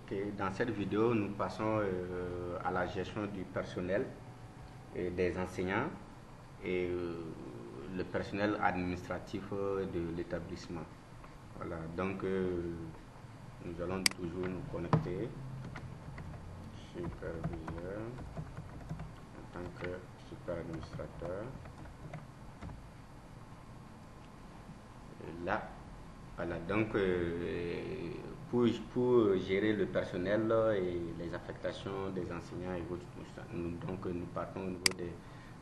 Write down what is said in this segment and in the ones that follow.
Ok, dans cette vidéo, nous passons à la gestion du personnel et des enseignants et le personnel administratif de l'établissement. Voilà, donc nous allons toujours nous connecter. Superviseur en tant que super administrateur. Et là, voilà, donc pour gérer le personnel et les affectations des enseignants et autres, donc nous partons au niveau des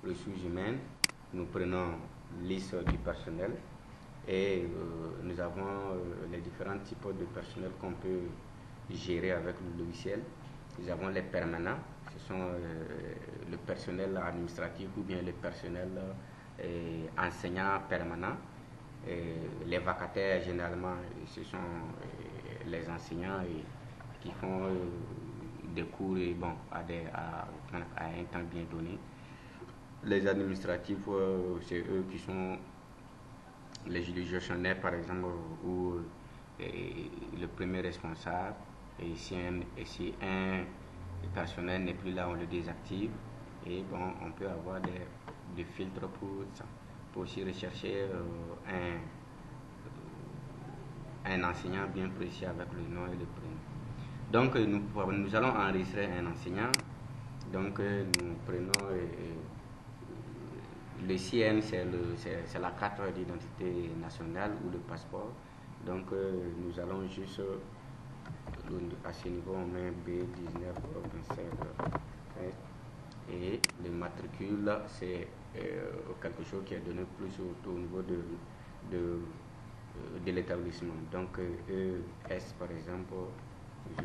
ressources humaines, nous prenons liste du personnel et nous avons les différents types de personnel qu'on peut gérer avec le logiciel. Nous avons les permanents, ce sont le personnel administratif ou bien le personnel enseignant permanent. Les vacataires, généralement, ce sont les enseignants qui font des cours et, bon, à un temps bien donné. Les administratifs, c'est eux qui sont les gestionnaires, par exemple, ou le premier responsable. Et si un personnel n'est plus là, on le désactive. Et bon, on peut avoir des filtres pour ça. Pour aussi rechercher un enseignant bien précis avec le nom et le prénom. Donc nous allons enregistrer un enseignant. Donc nous prenons le CN, c'est la carte d'identité nationale ou le passeport. Donc nous allons juste à ce niveau on met B1927 et le matricule c'est quelque chose qui est donné plus au niveau de l'établissement. Donc ES par exemple 001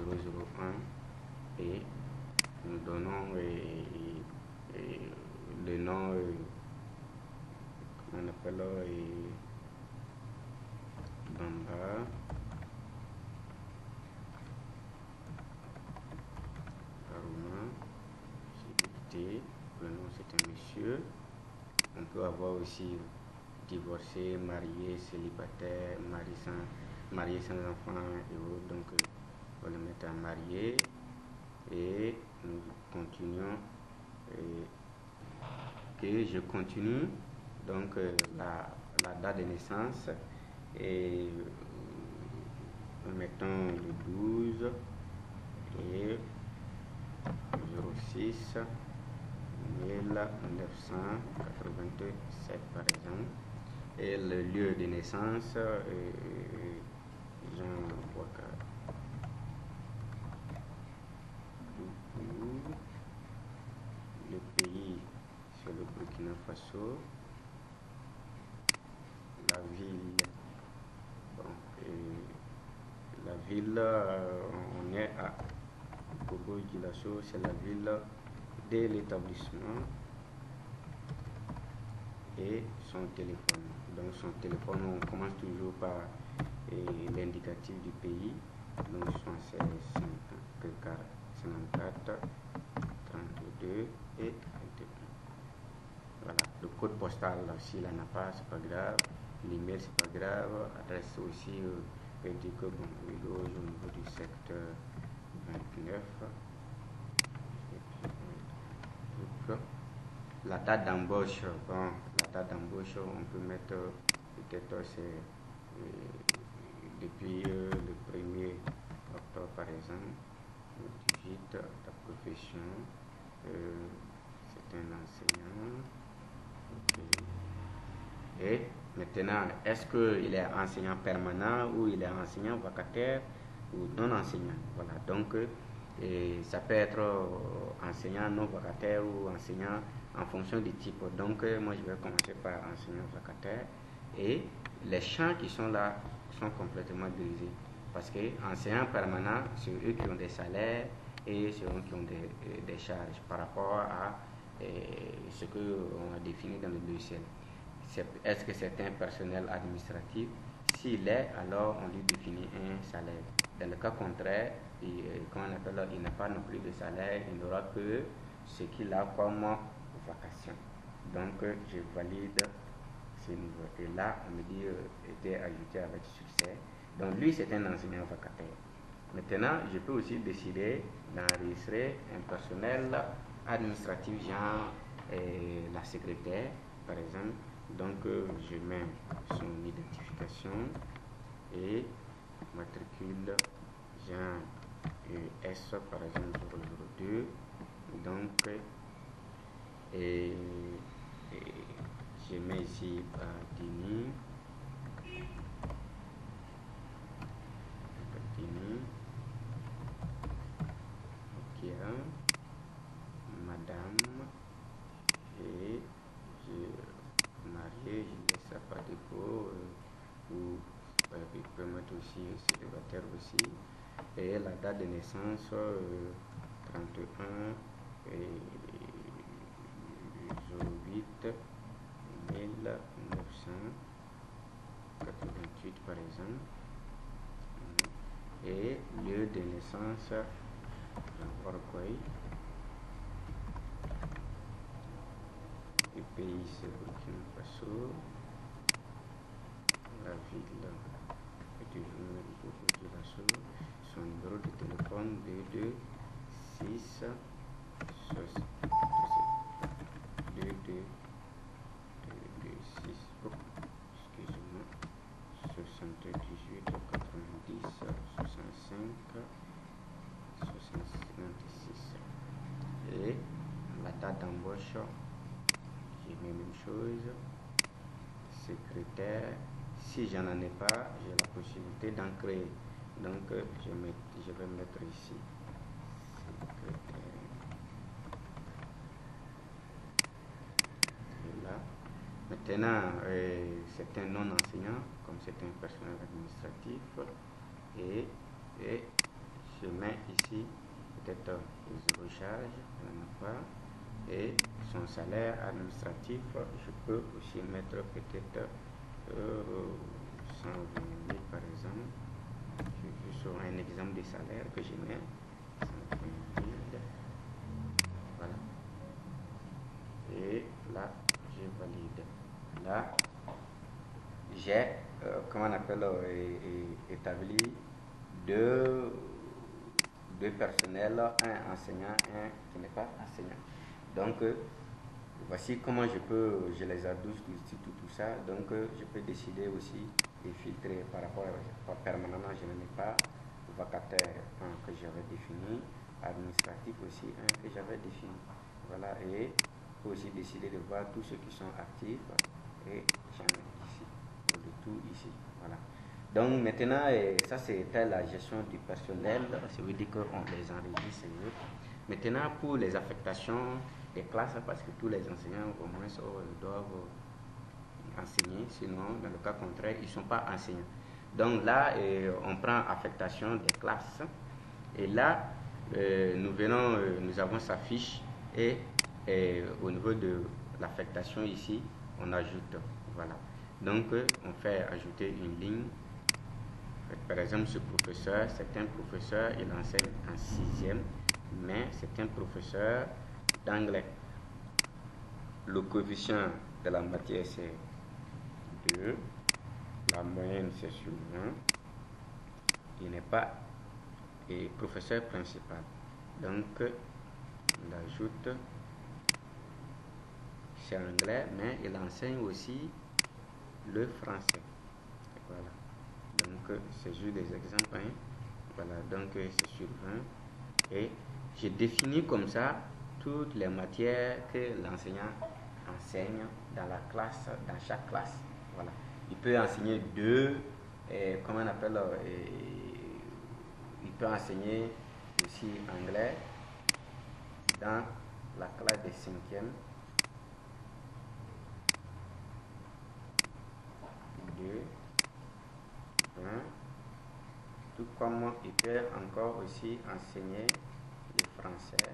et nous donnons le nom, comment on appelle, Bamba. Le nom c'est un monsieur. On peut avoir aussi divorcé, marié, célibataire, marié sans enfant et autres. Donc on va le mettre à marié et nous continuons. Et je continue. Donc la date de naissance et nous mettons le 12 et 06 1987 par exemple, et le lieu de naissance Jean Bouakar. Le pays c'est le Burkina Faso. La ville, bon, la ville on est à Bobo-Dioulasso, c'est la ville de l'établissement et son téléphone. Donc son téléphone, on commence toujours par l'indicatif du pays. Donc c'est 54 32 et 21. Voilà, le code postal s'il n'en a pas, c'est pas grave. L'email c'est pas grave. Adresse aussi, peut dire que bon, il loge au niveau du secteur 29. La date d'embauche, bon, on peut mettre peut-être c'est depuis le 1er octobre par exemple. 18, ta profession, c'est un enseignant. Okay. Et maintenant, est-ce qu'il est enseignant permanent ou il est enseignant vacataire ou non enseignant? Voilà, donc ça peut être enseignant non vacataire ou enseignant en fonction du type. Donc moi je vais commencer par enseignant vacataire et les champs qui sont là sont complètement grisés parce que enseignant permanent c'est eux qui ont des salaires et c'est eux qui ont des charges par rapport à ce qu'on a défini dans le logiciel. Est-ce que c'est un personnel administratif? S'il est, alors on lui définit un salaire. Dans le cas contraire, il n'a pas non plus de salaire, il n'aura que ce qu'il a comme vacation. Donc je valide ce niveau. Et là, on me dit était ajouté avec succès. Donc lui, c'est un enseignant vacataire. Maintenant, je peux aussi décider d'enregistrer un personnel administratif, genre la secrétaire, par exemple. Donc, je mets son identification et matricule, genre S, par exemple, 002. Donc, et je mets ici Dini. Madame, et je marié, je laisse ça par dépôt, ou il peut mettre aussi célibataire aussi, et la date de naissance 31 et 08 1988 par exemple, et lieu de naissance Uruguay. Le pays c'est Burkina Faso. La ville du Burkina Faso. Son numéro de téléphone 22 6 22 6 excusez-moi 78 90 65 66 et la date d'embauche, j'ai mis la même chose. Secrétaire, si j'en ai pas, j'ai la possibilité d'en créer, donc je vais mettre ici secrétaire. Et là maintenant c'est un non enseignant comme c'est un personnel administratif, et je mets ici peut-être zéro charge, il n'y en a pas, et son salaire administratif, je peux aussi mettre peut-être 120 000 par exemple. Je sur un exemple de salaire que je mets 120 000, voilà, et là je valide. Là j'ai comment on appelle établi deux personnels, un enseignant, un qui n'est pas enseignant. Donc voici comment je les adosse tout ça. Donc je peux décider aussi de filtrer par rapport à permanemment, je n'en ai pas, vacataire un que j'avais défini, administratif aussi un que j'avais défini, voilà. Et je peux aussi décider de voir tous ceux qui sont actifs, et j'en ai ici, de tout ici, voilà. Donc maintenant, ça c'était la gestion du personnel, ça veut dire qu'on les enregistre. Maintenant pour les affectations des classes, parce que tous les enseignants au moins doivent enseigner, sinon dans le cas contraire ils ne sont pas enseignants. Donc là on prend affectation des classes, et là nous avons sa fiche, et au niveau de l'affectation ici on ajoute, voilà. Donc on fait ajouter une ligne. Par exemple, ce professeur, c'est un professeur, il enseigne en 6e, mais c'est un professeur d'anglais. Le coefficient de la matière c'est 2, la moyenne c'est sur 20, il n'est pas professeur principal. Donc, on ajoute, c'est anglais, mais il enseigne aussi le français. Voilà. Donc, c'est juste des exemples. Hein. Voilà, donc c'est sur 20. Et j'ai défini comme ça toutes les matières que l'enseignant enseigne dans la classe, dans chaque classe. Voilà. Il peut enseigner comment on appelle, il peut enseigner aussi anglais dans la classe de 5e. 2, 20. Tout comme il peut encore aussi enseigner le français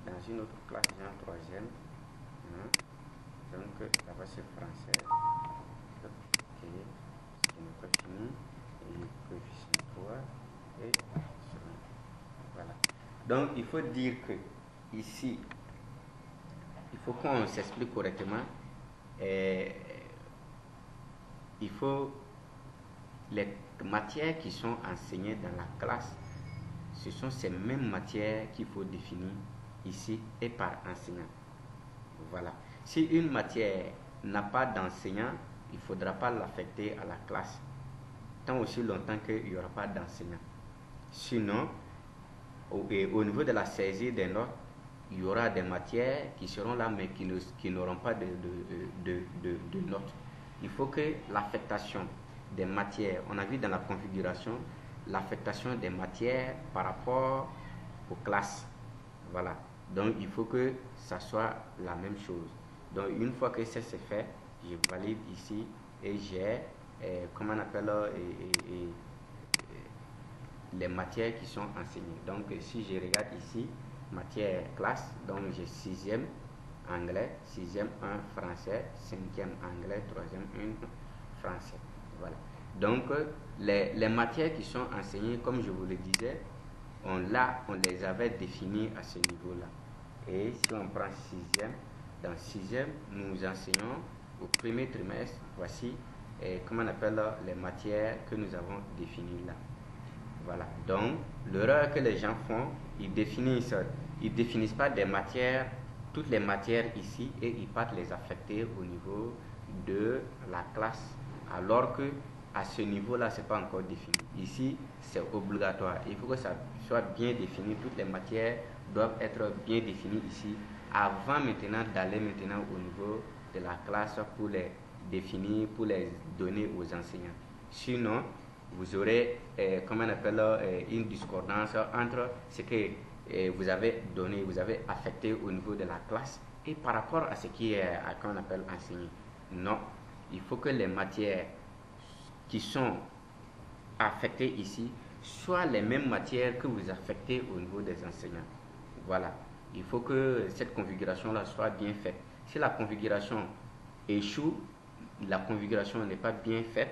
dans une autre classe, en 3e. Donc là-bas c'est français. Ok, ce n'est pas fini. Et coefficient 3 et voilà. Donc il faut dire que ici, il faut qu'on s'explique correctement. Il faut les matières qui sont enseignées dans la classe ce sont ces mêmes matières qu'il faut définir ici et par enseignant. Voilà. Si une matière n'a pas d'enseignant, il ne faudra pas l'affecter à la classe, tant aussi longtemps qu'il n'y aura pas d'enseignant. Sinon, au niveau de la saisie des notes, il y aura des matières qui seront là mais qui n'auront pas de notes. Il faut que l'affectation des matières, on a vu dans la configuration, l'affectation des matières par rapport aux classes. Voilà. Donc il faut que ça soit la même chose. Donc une fois que ça c'est fait, je valide ici et j'ai, comment on appelle, les matières qui sont enseignées. Donc si je regarde ici, matière classe, donc j'ai 6e anglais, 6e 1 français, 5e anglais, 3e 1 français. Voilà. Donc les matières qui sont enseignées, comme je vous le disais, on les avait définies à ce niveau-là. Et si on prend 6e, dans 6e, nous enseignons au premier trimestre, voici comment on appelle les matières que nous avons définies là. Voilà. Donc, l'erreur que les gens font, ils définissent pas des matières, toutes les matières ici, et ils partent les affecter au niveau de la classe, alors que à ce niveau-là, c'est pas encore défini. Ici, c'est obligatoire. Il faut que ça soit bien défini. Toutes les matières doivent être bien définies ici, avant maintenant d'aller maintenant au niveau de la classe pour les définir, pour les donner aux enseignants. Sinon, vous aurez, comment on appelle, une discordance entre ce que vous avez donné, vous avez affecté au niveau de la classe et par rapport à ce qui est, qu'on appelle enseigné. Non, il faut que les matières qui sont affectées ici soient les mêmes matières que vous affectez au niveau des enseignants. Voilà, il faut que cette configuration-là soit bien faite. Si la configuration échoue, la configuration n'est pas bien faite,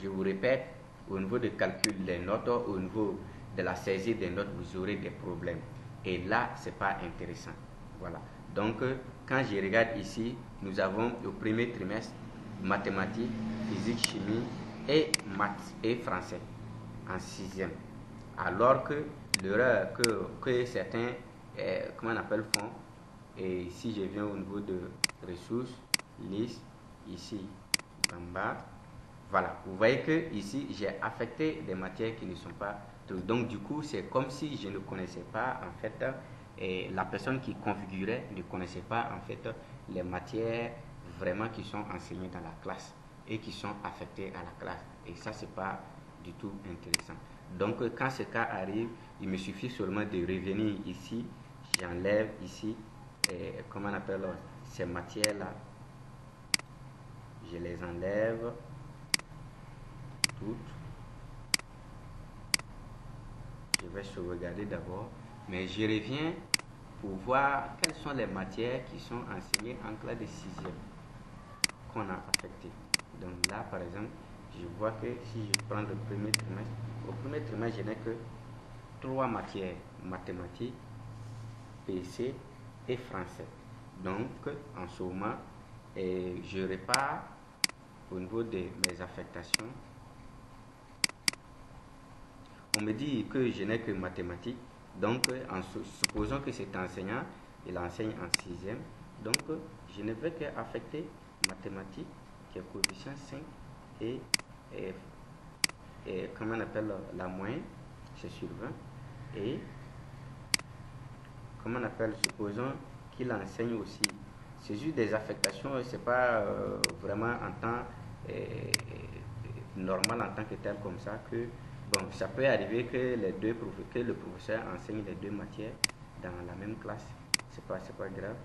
je vous répète, au niveau de calcul des notes, au niveau de la saisie des notes, vous aurez des problèmes. Et là, ce n'est pas intéressant. Voilà. Donc, quand je regarde ici, nous avons au premier trimestre mathématiques, physique, chimie et maths et français en 6e. Alors que l'erreur que certains, comment on appelle, font, et si je viens au niveau de ressources, liste, ici, en bas, voilà, vous voyez que ici j'ai affecté des matières qui ne sont pas. Donc du coup, c'est comme si je ne connaissais pas en fait, et la personne qui configurait ne connaissait pas en fait les matières vraiment qui sont enseignées dans la classe et qui sont affectées à la classe. Et ça, c'est pas du tout intéressant. Donc quand ce cas arrive, il me suffit seulement de revenir ici, j'enlève ici, comment on appelle ces matières-là, je les enlève. Je vais sauvegarder d'abord, mais je reviens pour voir quelles sont les matières qui sont enseignées en classe de 6e qu'on a affectées. Donc là, par exemple, je vois que si je prends le premier trimestre, au premier trimestre, je n'ai que 3 matières, mathématiques, PC et français. Donc, en ce moment, je repars au niveau de mes affectations. On me dit que je n'ai que mathématiques, donc en supposant que cet enseignant, il enseigne en 6e, donc je ne vais qu'affecter mathématiques, qui est coefficient 5, et comment on appelle la moyenne, c'est sur 20, et comment on appelle, supposons qu'il enseigne aussi. C'est juste des affectations, c'est pas vraiment en temps normal en tant que tel comme ça que bon, ça peut arriver que le professeur enseigne les deux matières dans la même classe, c'est pas grave.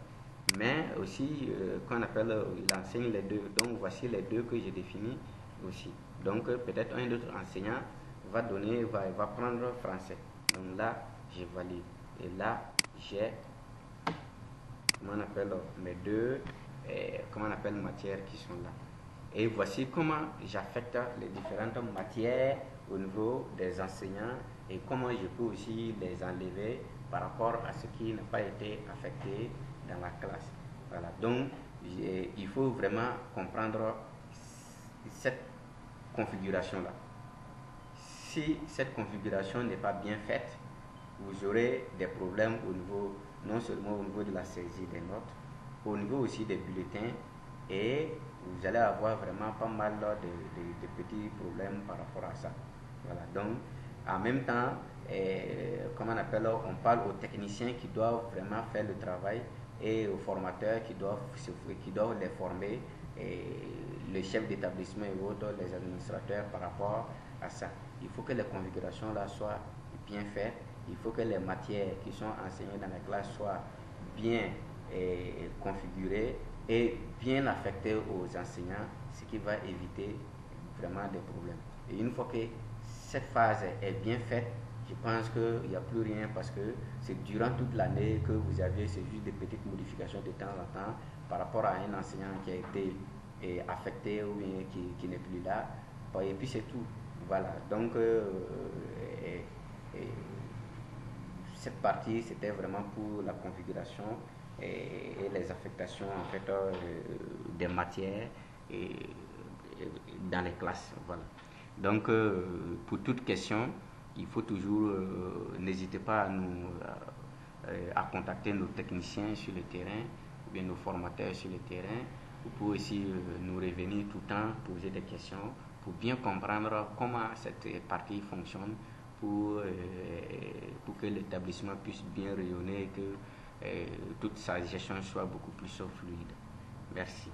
Mais aussi, qu'on appelle, il enseigne les deux. Donc voici les deux que j'ai définis aussi. Donc peut-être un autre enseignant va prendre français. Donc là, je valide. Et là, j'ai, comment on appelle, mes deux, comment on appelle, matières qui sont là. Et voici comment j'affecte les différentes matières au niveau des enseignants et comment je peux aussi les enlever par rapport à ce qui n'a pas été affecté dans la classe. Voilà, donc il faut vraiment comprendre cette configuration-là. si cette configuration n'est pas bien faite, vous aurez des problèmes au niveau, non seulement au niveau de la saisie des notes, au niveau aussi des bulletins, et vous allez avoir vraiment pas mal de petits problèmes par rapport à ça. Voilà, donc en même temps, comment on appelle, on parle aux techniciens qui doivent vraiment faire le travail et aux formateurs qui doivent les former, et les chefs d'établissement et autres, les administrateurs par rapport à ça. Il faut que les configurations là soient bien faites, il faut que les matières qui sont enseignées dans la classe soient bien configurées et bien affectées aux enseignants, ce qui va éviter vraiment des problèmes. Et une fois que cette phase est bien faite, je pense qu'il n'y a plus rien, parce que c'est durant toute l'année que vous avez, c'est juste des petites modifications de temps en temps par rapport à un enseignant qui a été affecté ou bien qui n'est plus là. Et puis c'est tout. Voilà. Donc, cette partie, c'était vraiment pour la configuration et les affectations en fait, des matières dans les classes. Voilà. Donc, pour toute question, il faut toujours, n'hésitez pas à contacter nos techniciens sur le terrain, ou bien nos formateurs sur le terrain. Vous pouvez aussi nous revenir tout le temps, poser des questions pour bien comprendre comment cette partie fonctionne, pour que l'établissement puisse bien rayonner et que toute sa gestion soit beaucoup plus fluide. Merci.